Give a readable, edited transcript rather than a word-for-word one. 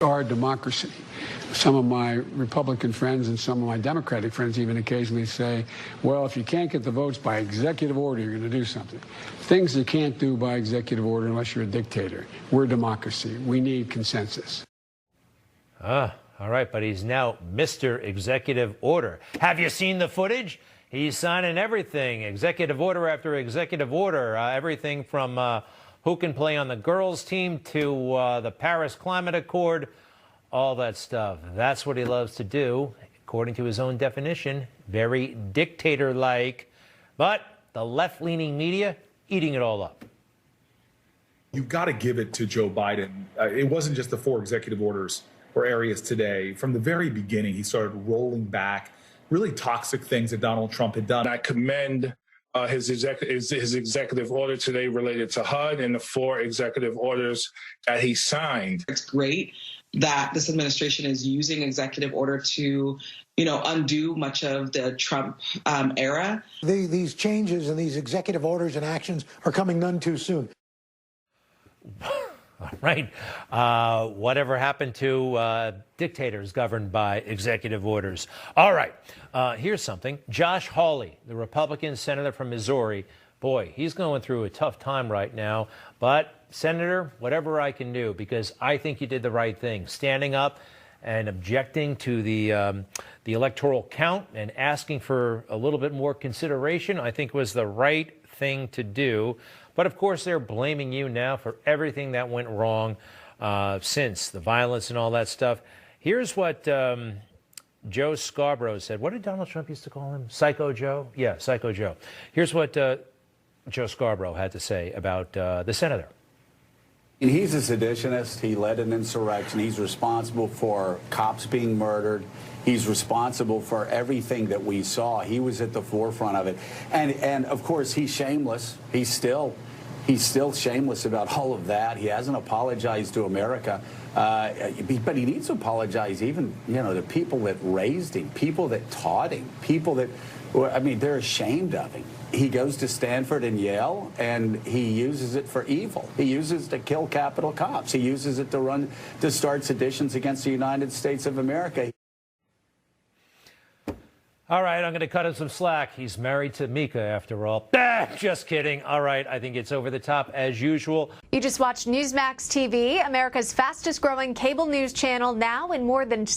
Our democracy. Some of my Republican friends and some of my Democratic friends even occasionally say, well, if you can't get the votes by executive order, you're going to do something. Things you can't do by executive order unless you're a dictator. We're a democracy. We need consensus. All right, but he's now Mr. Executive Order. Have you seen the footage? He's signing everything, executive order after executive order, everything from who can play on the girls' team to the Paris Climate Accord, all that stuff. That's what he loves to do, according to his own definition, very dictator-like. But the left-leaning media eating it all up. You've got to give it to Joe Biden. It wasn't just the 4 executive orders or areas today. From the very beginning, he started rolling back really toxic things that Donald Trump had done. I commend his executive order today related to HUD and the 4 executive orders that he signed. It's great that this administration is using executive order to, undo much of the Trump era. These changes and these executive orders and actions are coming none too soon. Right. Whatever happened to dictators governed by executive orders? All right. Here's something. Josh Hawley, the Republican senator from Missouri, boy, he's going through a tough time right now. But, Senator, whatever I can do, because I think you did the right thing, standing up and objecting to the electoral count and asking for a little bit more consideration, I think was the right thing to do. But, of course, they're blaming you now for everything that went wrong since, the violence and all that stuff. Here's what Joe Scarborough said. What did Donald Trump used to call him? Psycho Joe? Yeah, Psycho Joe. Here's what Joe Scarborough had to say about the senator. And he's a seditionist. He led an insurrection. He's responsible for cops being murdered. He's responsible for everything that we saw. He was at the forefront of it. And of course, he's shameless. He's still shameless about all of that. He hasn't apologized to America. But he needs to apologize even, to people that raised him, people that taught him, people that, they're ashamed of him. He goes to Stanford and Yale, and he uses it for evil. He uses it to kill Capitol cops. He uses it to start seditions against the United States of America. All right, I'm going to cut him some slack. He's married to Mika, after all. Just kidding. All right, I think it's over the top as usual. You just watched Newsmax TV, America's fastest growing cable news channel, now in more than